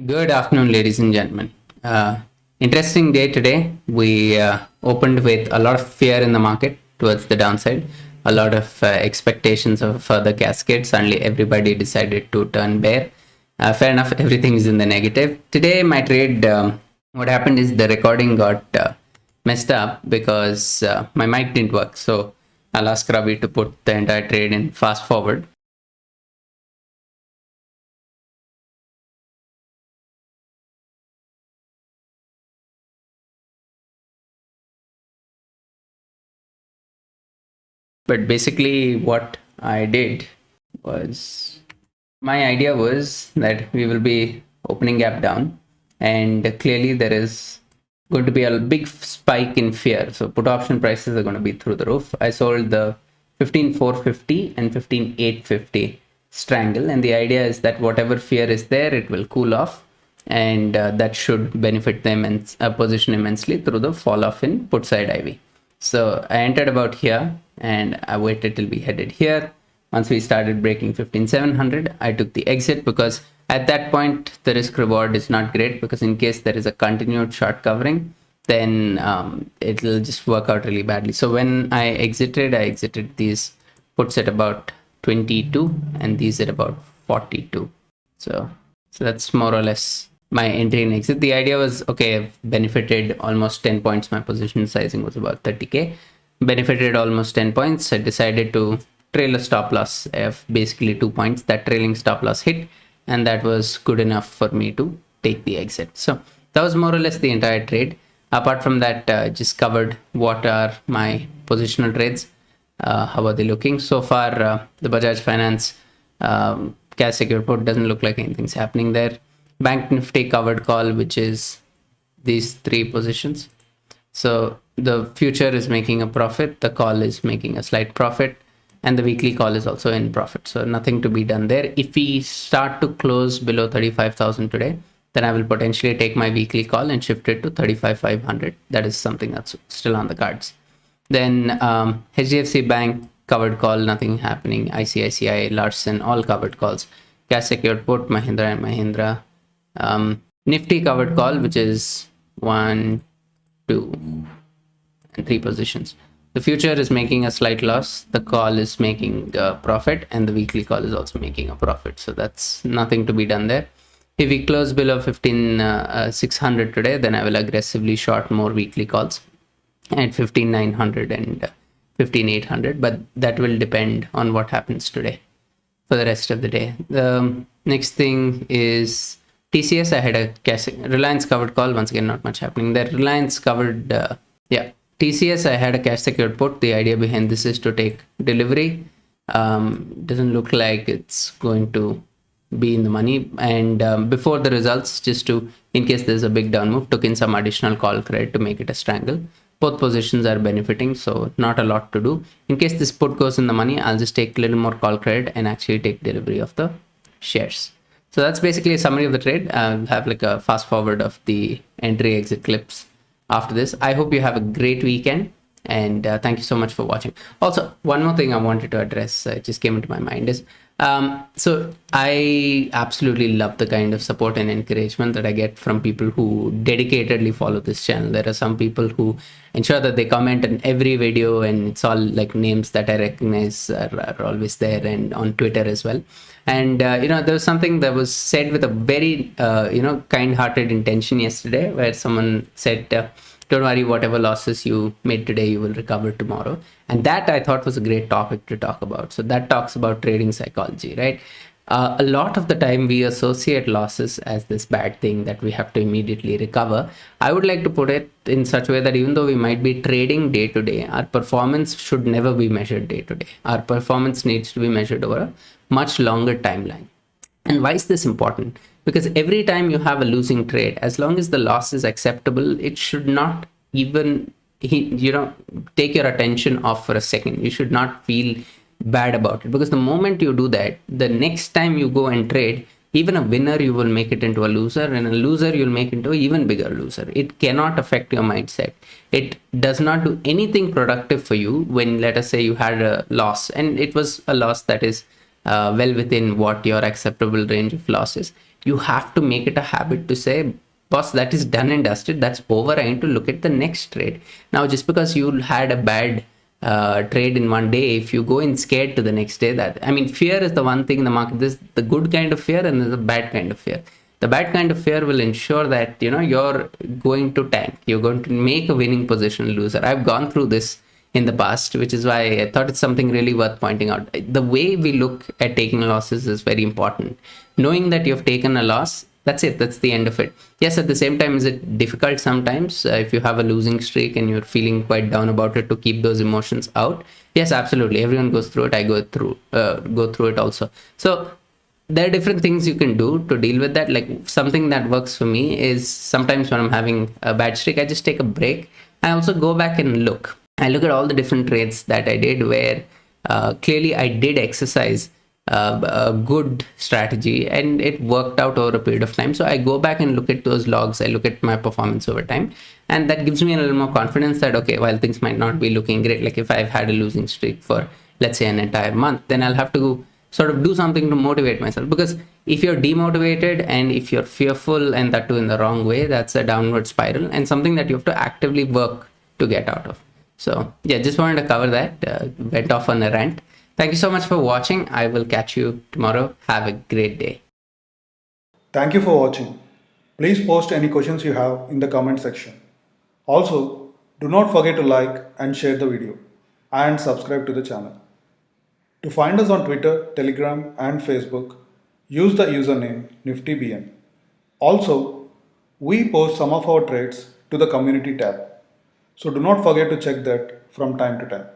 Good afternoon, ladies and gentlemen. Interesting day today. We opened with a lot of fear in the market towards the downside, a lot of expectations of further cascade. Suddenly, everybody decided to turn bear. Fair enough, everything is in the negative. Today, my trade, what happened is the recording got messed up because my mic didn't work. So I'll ask Ravi to put the entire trade in fast forward. But basically, what I did was my idea was that we will be opening gap down, and clearly there is going to be a big spike in fear. So put option prices are going to be through the roof. I sold the 15450 and 15850 strangle, and the idea is that whatever fear is there, it will cool off, and that should benefit them and position immensely through the fall off in put side IV. So I entered about here and I waited till we headed here. Once we started breaking 15700, I took the exit because at that point the risk reward is not great, because in case there is a continued short covering, then it'll just work out really badly. So when I exited these puts at about 22 and these at about 42. So that's more or less my entry and exit. The idea was, okay, I've benefited almost 10 points. My position sizing was about 30k. Benefited almost 10 points. I decided to trail a stop loss of basically 2 points. That trailing stop loss hit, and that was good enough for me to take the exit. So that was more or less the entire trade. Apart from that, just covered what are my positional trades. How are they looking so far? The Bajaj Finance cash secured put doesn't look like anything's happening there. Bank Nifty covered call, which is these three positions. So the future is making a profit, the call is making a slight profit, and the weekly call is also in profit. So nothing to be done there. If we start to close below 35,000 today, then I will potentially take my weekly call and shift it to 35,500. That is something that's still on the cards. Then HDFC Bank covered call, nothing happening. ICICI, Larsen, all covered calls. Cash secured put, Mahindra and Mahindra. Nifty covered call, which is 1, 2, and 3 positions. The future is making a slight loss. The call is making a profit, and the weekly call is also making a profit. So that's nothing to be done there. If we close below 15,600 today, then I will aggressively short more weekly calls at 15,900 and 15,800, but that will depend on what happens today for the rest of the day. The next thing is TCS. I had a Reliance covered call. Once again, not much happening there. Reliance covered, TCS, I had a cash secured put. The idea behind this is to take delivery. Doesn't look like it's going to be in the money. And before the results, just to, in case there's a big down move, took in some additional call credit to make it a strangle. Both positions are benefiting, so not a lot to do. In case this put goes in the money, I'll just take a little more call credit and actually take delivery of the shares. So that's basically a summary of the trade. I'll have like a fast forward of the entry exit clips after this. I hope you have a great weekend, and thank you so much for watching. Also, one more thing I wanted to address, it just came into my mind, is so I absolutely love the kind of support and encouragement that I get from people who dedicatedly follow this channel. There are some people who ensure that they comment on every video, and it's all like names that I recognize are always there, and on Twitter as well. And there was something that was said with a very kind-hearted intention yesterday, where someone said, don't worry, whatever losses you made today, you will recover tomorrow. And that I thought was a great topic to talk about. So that talks about trading psychology, right? A lot of the time we associate losses as this bad thing that we have to immediately recover. I would like to put it in such a way that even though we might be trading day to day, our performance should never be measured day to day. Our performance needs to be measured over a much longer timeline. And why is this important? Because every time you have a losing trade, as long as the loss is acceptable, it should not even take your attention off for a second. You should not feel bad about it, because the moment you do that, the next time you go and trade, even a winner, you will make it into a loser, and a loser you'll make into an even bigger loser. It cannot affect your mindset. It does not do anything productive for you when, let us say, you had a loss, and it was a loss that is well within what your acceptable range of loss is, you have to make it a habit to say, boss, that is done and dusted, that's over, I need to look at the next trade. Now, just because you had a bad trade in one day, if you go in scared to the next day, that, I mean, fear is the one thing in the market. There's the good kind of fear and there's the bad kind of fear. The bad kind of fear will ensure that you're going to tank, you're going to make a winning position loser. I've gone through this in the past, which is why I thought it's something really worth pointing out. The way we look at taking losses is very important. Knowing that you've taken a loss, that's it, that's the end of it. Yes, at the same time, is it difficult sometimes if you have a losing streak and you're feeling quite down about it, to keep those emotions out? Yes, absolutely, everyone goes through it. I go through it also. So there are different things you can do to deal with that. Like, something that works for me is, sometimes when I'm having a bad streak, I just take a break. I also go back and I look at all the different trades that I did where clearly I did exercise a good strategy and it worked out over a period of time. So I go back and look at those logs, I look at my performance over time, and that gives me a little more confidence that, okay, while things might not be looking great, like if I've had a losing streak for, let's say, an entire month, then I'll have to sort of do something to motivate myself. Because if you're demotivated and if you're fearful, and that too in the wrong way, that's a downward spiral and something that you have to actively work to get out of. So yeah, just wanted to cover that. Went off on a rant. Thank you so much for watching. I will catch you tomorrow. Have a great day. Thank you for watching. Please post any questions you have in the comment section. Also, do not forget to like and share the video and subscribe to the channel. To find us on Twitter, Telegram and Facebook, use the username NiftyBN. Also, we post some of our trades to the community tab. So do not forget to check that from time to time.